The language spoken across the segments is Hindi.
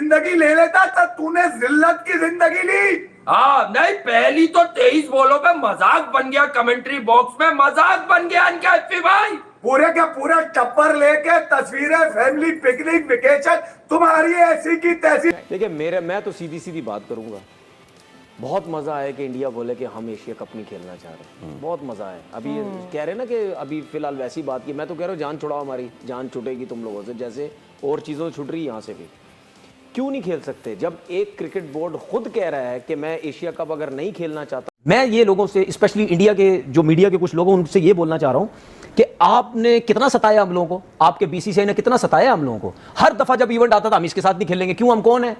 जिंदगी ले लेता तो तूने जिल्लत की जिंदगी ली। हाँ नहीं, पहली तो 23 बॉलों पे मजाक बन गया, कमेंट्री बॉक्स में मजाक बन गया इनका एफपी भाई। पूरे का पूरा टप्पर लेके तस्वीरें, फैमिली पिकनिक, वेकेशन, तुम्हारी ऐसी की तैसी। देखिए मैं तो सीधी सीधी बात करूंगा, बहुत मजा आया कि इंडिया बोले कि हम एशिया कप नहीं खेलना चाह रहे। बहुत मजा आया। अभी कह रहे ना कि अभी फिलहाल वैसी बात की, मैं तो कह रहा हूँ जान छुड़ाओ, हमारी जान छुटेगी तुम लोगों से जैसे और चीज़ों से छुट रही है यहाँ से भी। क्यों नहीं खेल सकते जब एक क्रिकेट बोर्ड खुद कह रहा है कि मैं एशिया कप अगर नहीं खेलना चाहता। मैं ये लोगों से, स्पेशली इंडिया के जो मीडिया के कुछ लोगों, उनसे ये बोलना चाह रहा हूँ कि आपने कितना सताया हम लोगों को, आपके बीसीसीआई ने कितना सताया हम लोगों को। हर दफा जब इवेंट आता था हम इसके साथ नहीं खेलेंगे, क्यों, हम कौन है,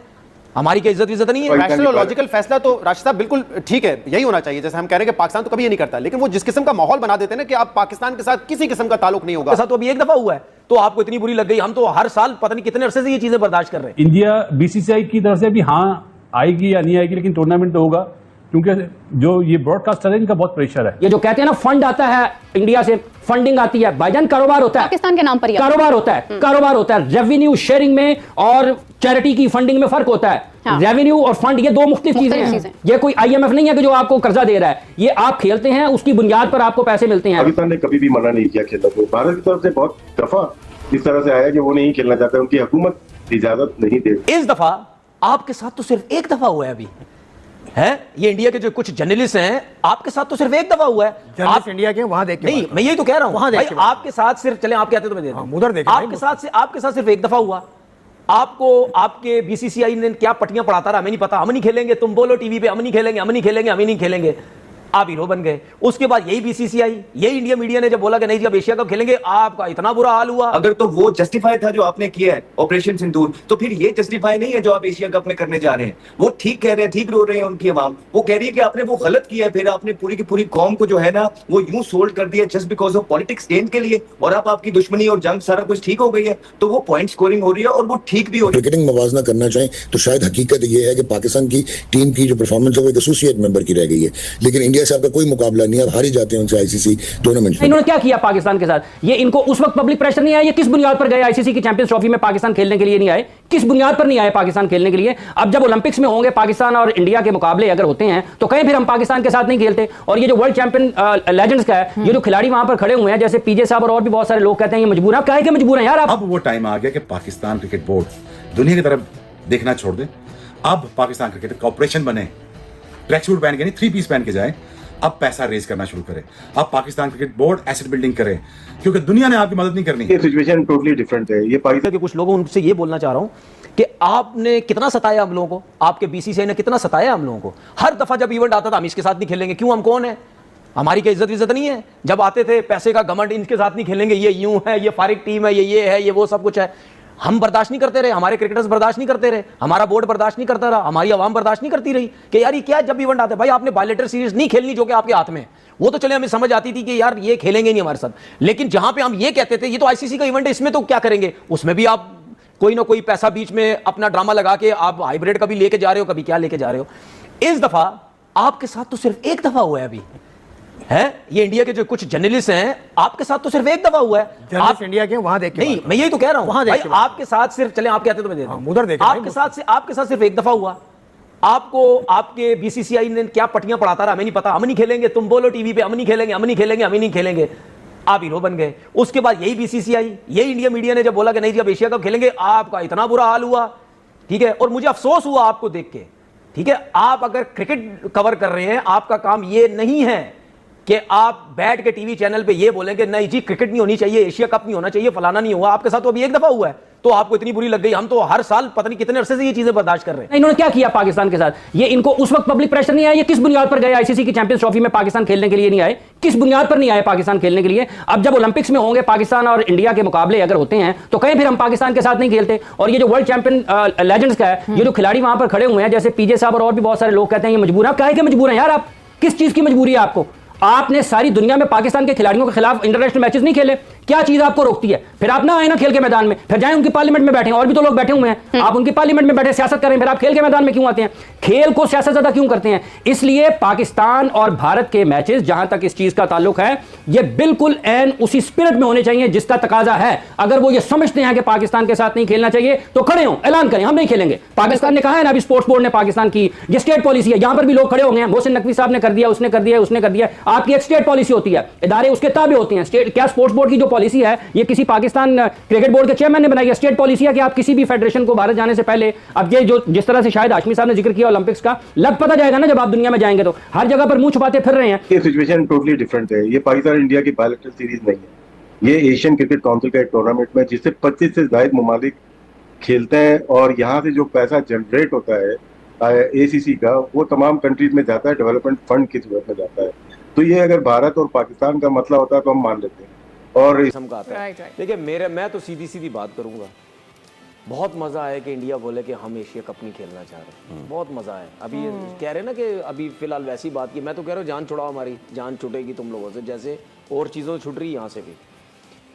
हमारी क्या इज्जत नहीं है। रैशनल और लॉजिकल फैसला तो राशिद साहब बिल्कुल ठीक है, यही होना चाहिए। जैसे हम कह रहे हैं कि पाकिस्तान तो कभी ये नहीं करता, लेकिन वो जिस किस्म का माहौल बना देते हैं ना कि आप पाकिस्तान के साथ किसी किस्म का ताल्लुक नहीं होगा। तो अभी एक दफा हुआ है तो आपको इतनी बुरी लग गई। हम तो हर साल पता नहीं कितने अरसे से ये चीजें बर्दाश्त कर रहे हैं। इंडिया बीसीसीआई की तरफ से भी हाँ आएगी या नहीं आएगी, लेकिन टूर्नामेंट तो होगा, क्योंकि जो ये ब्रॉडकास्टर है इनका बहुत प्रेशर है। ये जो कहते हैं ना फंड आता है इंडिया से, फंडिंग आती है, भाईजान कारोबार होता है, पाकिस्तान के नाम पर कारोबार होता है, कारोबार होता है। रेवेन्यू शेयरिंग में और चैरिटी की फंडिंग में फर्क होता है। हाँ। रेवेन्यू और फंड ये दो मुख्तलिफ चीजें हैं। ये कोई आईएमएफ नहीं है कि जो आपको कर्जा दे रहा है, ये आप खेलते हैं उसकी बुनियाद पर आपको पैसे मिलते हैं। पाकिस्तान ने कभी भी मना नहीं किया खेलने को। भारत की तरफ से बहुत दफा इस तरह से आया कि वो नहीं खेलना चाहते, उनकी हुकूमत इजाजत नहीं देती। इस दफा आपके साथ तो सिर्फ एक दफा हुआ है अभी है। ये इंडिया के जो कुछ जर्नलिस्ट हैं, आपके साथ तो सिर्फ एक दफा हुआ है। आप इंडिया के वहां देख नहीं, मैं यही तो कह रहा हूं भाई, आपके साथ सिर्फ, चले आप कहते तो मैं दे दूं, उधर देखिए, आपके साथ सिर्फ एक दफा हुआ। आपको आपके बीसीसीआई ने क्या पट्टियां पढ़ाता रहा, हमें नहीं पता, हम नहीं खेलेंगे, तुम बोलो टीवी पे हम नहीं खेलेंगे, हम नहीं खेलेंगे, हम नहीं खेलेंगे, आप हीरो बन गए। उसके बाद यही बीसीसीआई, यही इंडिया मीडिया ने जब बोला कि नहीं जी अब एशिया कप खेलेंगे, आपका इतना बुरा हाल हुआ। अगर तो वो जस्टिफाई था जो आपने किया है ऑपरेशन सिंदूर, तो फिर ये जस्टिफाई नहीं है जो आप एशिया कप में करने जा रहे हैं। वो ठीक कह रहे हैं, ठीक रो रहे हैं उनकी आवाम, वो कह रही है कि आपने वो गलत किया है, फिर आपने पूरी की पूरी कौम को जो है ना वो यूं सोल्ड कर दिया just because of politics gain के लिए, और अब आपकी दुश्मनी और जंग सारा कुछ ठीक हो गई है, तो वो पॉइंट स्कोरिंग हो रही है और वो ठीक भी हो रही है। क्रिकेटिंग मवाजना करना चाहें तो शायद हकीकत ये है कि पाकिस्तान की टीम की जो परफॉर्मेंस है वो एक एसोसिएट मेंबर की रह गई है, लेकिन इंडिया से आपका कोई मुकाबला नहीं, आप हारी जाते हैं उनसे आईसीसी टूर्नामेंट। इन्होंने क्या किया पाकिस्तान के साथ, ये इनको उस वक्त पब्लिक प्रेशर नहीं आया, ये किस बुनियाद पर गए आईसीसी की चैंपियंस ट्रॉफी में पाकिस्तान खेलने के लिए नहीं आए, किस बुनियाद पर नहीं आए पाकिस्तान खेलने के लिए। अब जब ओलंपिक्स में होंगे पाकिस्तान और इंडिया के मुकाबले अगर होते हैं तो कहीं फिर हम पाकिस्तान के साथ नहीं खेलते। और ये जो वर्ल्ड चैंपियन लेजेंड्स का है, ये जो खिलाड़ी वहां पर खड़े हुए हैं जैसे पीजे साहब और भी बहुत सारे लोग कहते हैं ये मजबूर है, काहे के मजबूर है यार आप। अब वो टाइम आ गया कि पाकिस्तान क्रिकेट बोर्ड दुनिया की तरफ देखना छोड़ दे, अब पाकिस्तान क्रिकेट कॉर्पोरेशन बने, ट्रैक सूट पहन के नहीं 3 पीस पहन के जाए, अब पैसा रेज करना शुरू करे, अब Pakistan cricket board asset building करे, क्योंकि दुनिया ने आपकी मदद नहीं करनी। ये सिचुएशन टोटली डिफरेंट है। ये पाकिस्तान के कुछ लोगों, उनसे ये बोलना चाह रहा हूं कि आपने कितना सताया हम लोगों को, आपके बीसीसीआई ने कितना सताया हम लोगों को। हर दफा जब इवेंट आता था हम इसके साथ नहीं खेलेंगे, क्यों, हम कौन है, हमारी क्या इज्जत नहीं है। जब आते थे पैसे का घमंड, इनके साथ नहीं खेलेंगे, ये यूं है, ये फारिग टीम है, ये है, ये वो सब कुछ है। हम बर्दाश्त नहीं करते रहे, हमारे क्रिकेटर्स बर्दाश्त नहीं करते रहे, हमारा बोर्ड बर्दाश्त नहीं करता रहा, हमारी आवाम बर्दाश्त नहीं करती रही कि यार ये क्या, जब इवेंट आते भाई आपने बायलेटरल सीरीज नहीं खेलनी जो कि आपके हाथ में, वो तो चले हमें समझ आती थी कि यार ये खेलेंगे नहीं हमारे साथ, लेकिन जहां पे हम ये कहते थे ये तो आईसीसी का इवेंट है, इसमें तो क्या करेंगे, उसमें भी आप कोई ना कोई पैसा बीच में अपना ड्रामा लगा के आप हाइब्रिड कभी लेके जा रहे हो, कभी क्या लेके जा रहे हो। इस दफा आपके साथ तो सिर्फ एक दफा हुआ है अभी है। ये इंडिया के जो कुछ जर्नलिस्ट हैं, आपके साथ तो सिर्फ एक दफा हुआ है। आप इंडिया के वहां देख नहीं, मैं यही तो कह रहा हूं भाई, आपके साथ सिर्फ, चले आप कहते तो मैं दे दूं, उधर देखिए, आपके साथ सिर्फ एक दफा हुआ। आपको आपके बीसीसीआई ने क्या पट्टियां पढ़ाता रहा, हमें नहीं पता, हम नहीं खेलेंगे, तुम बोलो टीवी पे हम नहीं खेलेंगे, हम नहीं खेलेंगे, हम नहीं खेलेंगे, आप हीरो बन गए। उसके बाद यही बीसीसीआई, यही इंडिया मीडिया ने जब बोला कि नहीं जी अब एशिया कप खेलेंगे, आपका इतना बुरा हाल हुआ, ठीक है। और मुझे अफसोस हुआ आपको देख के, ठीक है। आप अगर क्रिकेट कवर कर रहे हैं, आपका काम ये नहीं है कि आप बैठ के टीवी चैनल पे ये बोलेंगे नहीं जी क्रिकेट नहीं होनी चाहिए, एशिया कप नहीं होना चाहिए, फलाना नहीं हुआ। आपके साथ तो अभी एक दफा हुआ है तो आपको इतनी बुरी लग गई, हम तो हर साल पता नहीं कितने अरसे से ये चीजें बर्दाश्त कर रहे हैं। इन्होंने क्या किया पाकिस्तान के साथ, ये इनको उस वक्त पब्लिक प्रेशर नहीं आया, ये किस बुनियाद पर गए आईसीसी की चैंपियंस ट्रॉफी में पाकिस्तान खेलने के लिए नहीं आए, किस बुनियाद पर नहीं आए पाकिस्तान खेलने के लिए। अब जब ओलंपिक्स में होंगे पाकिस्तान और इंडिया के मुकाबले अगर होते हैं तो कहीं फिर हम पाकिस्तान के साथ नहीं खेलते। और ये जो वर्ल्ड चैंपियन लेजेंड्स का है, ये जो खिलाड़ी वहां पर खड़े हुए हैं जैसे पीजे साहब और भी बहुत सारे लोग कहते हैं ये मजबूर है, काहे के मजबूर है यार आप, किस चीज की मजबूरी है आपको। आपने सारी दुनिया में पाकिस्तान के खिलाड़ियों के खिलाफ इंटरनेशनल मैचेस नहीं खेले, क्या चीज आपको रोकती है? फिर आप ना आए ना खेल के मैदान में, फिर जाएं उनकी पार्लियामेंट में बैठे, और भी तो लोग बैठे हुए हैं, आप उनकी पार्लियामेंट में बैठे सियासत करें, फिर आप खेल के मैदान में क्यों आते हैं? खेल को सियासत ज्यादा क्यों करते हैं? इसलिए पाकिस्तान और भारत के मैचेस जहां तक इस चीज का ताल्लुक है, ये बिल्कुल एन उसी स्पिरिट में होने चाहिए जिसका तकाजा है। अगर वो ये समझते हैं कि पाकिस्तान के साथ नहीं खेलना चाहिए तो खड़े हो, ऐलान करें हम नहीं खेलेंगे। पाकिस्तान ने कहा है ना, अभी स्पोर्ट्स बोर्ड ने पाकिस्तान की ये स्टेट पॉलिसी है, यहां पर भी लोग खड़े हो गए हैं, मोहसिन नकवी साहब ने कर दिया, उसने कर दिया, उसने कर दिया। आपकी एक स्टेट पॉलिसी होती है, इदारे उसके ताबे होते हैं। स्टेट क्या स्पोर्ट्स बोर्ड की जो पॉलिसी है, ये किसी पाकिस्तान क्रिकेट बोर्ड के चेयरमैन ने बनाई है। स्टेट पॉलिसी है कि आप किसी भी फेडरेशन को भारत जाने से पहले, अब ये जो जिस तरह से शायद हाशमी साहब ने जिक्र किया ओलंपिक्स का, लग पता जाएगा ना जब आप दुनिया में जाएंगे तो हर जगह पर मुंह छुपाते फिर रहे हैं। ये सिचुएशन टोटली डिफरेंट है। ये पाकिस्तान इंडिया की बायलैटरल सीरीज नहीं है, ये एशियन क्रिकेट काउंसिल का एक टूर्नामेंट में जिससे 25 से ज्यादा ममालिक खेलते हैं, और यहाँ से जो पैसा जनरेट होता है एसीसी का, वो तमाम कंट्रीज में जाता है, डेवलपमेंट फंड की सूरत में जाता है। तो ये अगर भारत और पाकिस्तान का मसला होता है तो हम मान लेते हैं। और देखिए मैं तो सीधी सीधी बात करूंगा, बहुत मजा आया कि इंडिया बोले कि हम एशिया कप नहीं खेलना चाह रहे, बहुत मजा आया। अभी कह रहे ना कि अभी फिलहाल वैसी बात की, मैं तो कह रहा हूँ जान छुड़ाओ, हमारी जान छुटेगी तुम लोगों से, जैसे और चीज़ों छुट रही है यहाँ से भी।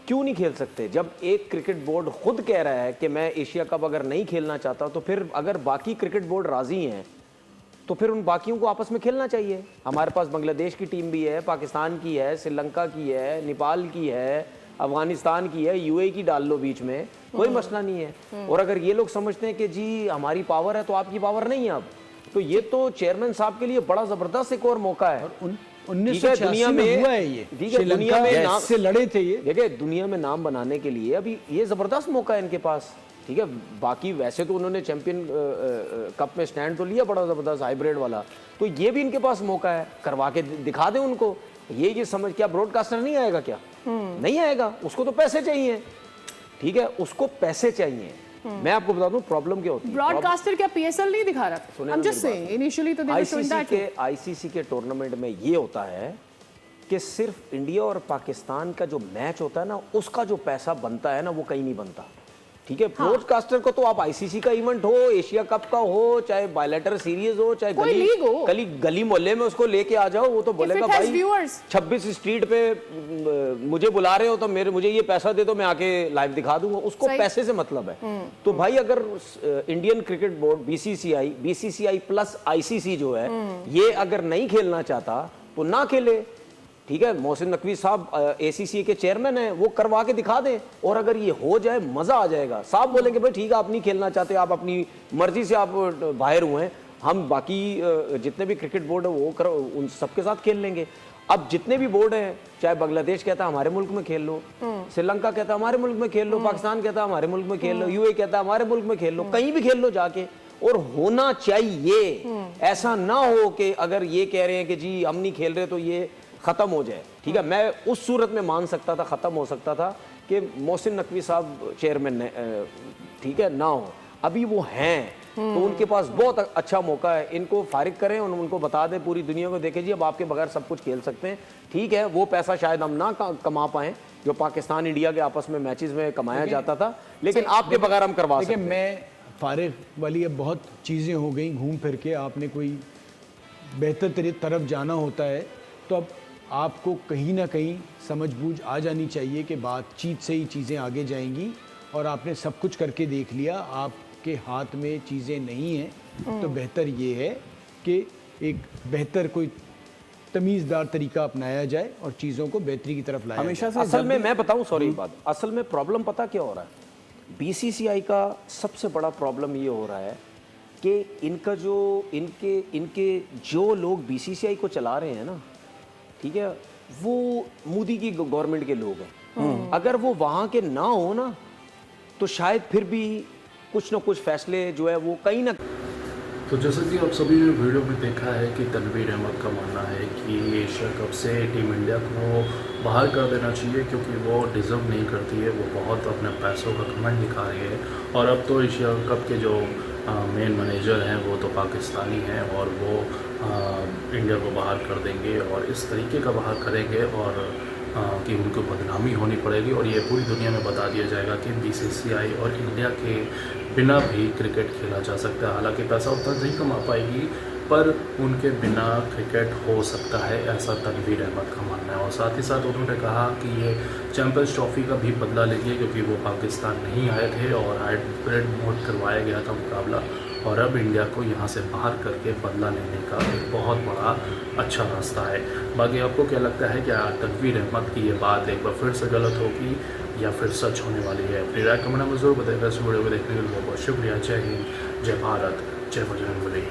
क्यों नहीं खेल सकते? जब एक क्रिकेट बोर्ड खुद कह रहा है कि मैं एशिया कप अगर नहीं खेलना चाहता, तो फिर अगर बाकी क्रिकेट बोर्ड राजी हैं तो फिर उन बाकियों को आपस में खेलना चाहिए। हमारे पास बांग्लादेश की टीम भी है, पाकिस्तान की है, श्रीलंका की है, नेपाल की है, अफगानिस्तान की है, यूएई की डाल लो बीच में, कोई मसला नहीं है। और अगर ये लोग समझते हैं कि जी हमारी पावर है तो आपकी पावर नहीं है अब, तो ये तो चेयरमैन साहब के लिए बड़ा जबरदस्त एक और मौका है। 1986 में हुआ है ये, दुनिया में नाम से लड़े थे ये। देखिए दुनिया में नाम बनाने के लिए अभी ये जबरदस्त मौका है इनके पास, ठीक है। बाकी वैसे तो उन्होंने चैंपियन कप में स्टैंड तो लिया बड़ा जबरदस्त हाइब्रिड वाला, तो ये भी इनके पास मौका है, करवा के दिखा दें उनको। ये समझ, क्या ब्रॉडकास्टर नहीं आएगा क्या? नहीं आएगा, उसको तो पैसे चाहिए, ठीक है, उसको पैसे चाहिए। मैं आपको बता दूं प्रॉब्लम क्या होती है। ब्रॉडकास्टर क्या पीएसएल नहीं दिखा रहा? I'm just saying, initially तो आईसीसी के टूर्नामेंट में ये होता है कि सिर्फ इंडिया और पाकिस्तान का जो मैच होता है ना, उसका जो पैसा बनता है ना, वो कहीं नहीं बनता, ठीक है। ब्रॉडकास्टर को तो आप आईसीसी का इवेंट हो, एशिया कप का हो, चाहे बायलैटरल सीरीज हो, चाहे गली मोहल्ले में उसको लेके आ जाओ, वो तो बोलेगा भाई 26 स्ट्रीट पे मुझे बुला रहे हो तो मुझे ये पैसा दे दो, मैं आके लाइव दिखा दूंगा। उसको पैसे से मतलब है। तो भाई अगर Indian cricket board BCCI plus ICC जो है, ये अगर नहीं खेलना चाहता तो ना खेले, ठीक है। मोहसिन नकवी साहब एसीसी के चेयरमैन हैं, वो करवा के दिखा दें, और अगर ये हो जाए मजा आ जाएगा। साहब बोलेंगे भाई ठीक है, आप नहीं खेलना चाहते, आप अपनी मर्जी से आप बाहर हुए हैं, हम बाकी जितने भी क्रिकेट बोर्ड है वो उन सबके साथ खेल लेंगे। अब जितने भी बोर्ड हैं, चाहे बांग्लादेश कहता है हमारे मुल्क में खेल लो, श्रीलंका कहता है हमारे मुल्क में खेल लो, पाकिस्तान कहता है हमारे मुल्क में खेल लो, यूएई कहता है हमारे मुल्क में खेल लो, कहीं भी खेल लो जाके। और होना चाहिए, ऐसा ना हो कि अगर ये कह रहे हैं कि जी हम नहीं खेल रहे तो ये खत्म हो जाए, ठीक है। मैं उस सूरत में मान सकता था, खत्म हो सकता था कि मोहसिन नकवी साहब चेयरमैन ने, ठीक है, ना हो। अभी वो हैं, तो उनके पास बहुत अच्छा मौका है, इनको फारिग करें, उनको बता दें पूरी दुनिया को, देखें जी अब आपके बगैर सब कुछ खेल सकते हैं, ठीक है। वो पैसा शायद हम ना कमा पाएं जो पाकिस्तान इंडिया के आपस में मैचेस में कमाया जाता था, लेकिन आपके बगैर हम करवा सकते हैं। मैं फारिग वाली अब बहुत चीज़ें हो गई, घूम फिर के आपने कोई बेहतर तरफ जाना होता है, तो अब आपको कहीं ना कहीं समझबूझ आ जानी चाहिए कि बातचीत से ही चीज़ें आगे जाएंगी, और आपने सब कुछ करके देख लिया, आपके हाथ में चीज़ें नहीं हैं, तो बेहतर ये है कि एक बेहतर कोई तमीज़दार तरीका अपनाया जाए और चीज़ों को बेहतरी की तरफ लाया हमेशा से। असल में मैं बताऊं, सॉरी बात, असल में प्रॉब्लम पता क्या हो रहा है? बीसीसीआई का सबसे बड़ा प्रॉब्लम ये हो रहा है कि इनका जो इनके जो लोग बीसीसीआई को चला रहे हैं ना, ठीक है, वो मोदी की गवर्नमेंट के लोग हैं। अगर वो वहां के ना हो ना, तो शायद फिर भी कुछ ना कुछ फैसले जो है वो कहीं ना। तो जैसा कि आप सभी ने वीडियो में देखा है कि तनवीर अहमद का मानना है कि एशिया कप से टीम इंडिया को बाहर कर देना चाहिए, क्योंकि वो डिज़र्व नहीं करती है, वो बहुत अपने पैसों का घमंड दिखा रही है। और अब तो एशिया कप के जो मेन मैनेजर हैं वो तो पाकिस्तानी हैं, और वो इंडिया को बाहर कर देंगे, और इस तरीके का बाहर करेंगे, और कि उनको बदनामी होनी पड़ेगी, और ये पूरी दुनिया में बता दिया जाएगा कि बीसीसीआई और इंडिया के बिना भी क्रिकेट खेला जा सकता है। हालांकि पैसा उतना नहीं कमा पाएगी पर उनके बिना क्रिकेट हो सकता है, ऐसा तनवीर अहमद का मानना है। और साथ ही साथ उन्होंने कहा कि ये चैंपियंस ट्रॉफी का भी बदला लेंगे, क्योंकि वो पाकिस्तान नहीं आए थे और हाइब्रिड मोड करवाया गया था मुकाबला, और अब इंडिया को यहाँ से बाहर करके बदला लेने का एक बहुत बड़ा अच्छा रास्ता है। बाकी आपको क्या लगता है, क्या तनवीर अहमद की ये बात एक बार फिर से गलत होगी या फिर सच होने वाली है? अपनी राय कमेंट में जरूर बताइएगा। इस वीडियो को देखने के लिए बहुत बहुत शुक्रिया। जय हिंद, जय भारत, जय बजरंगबली।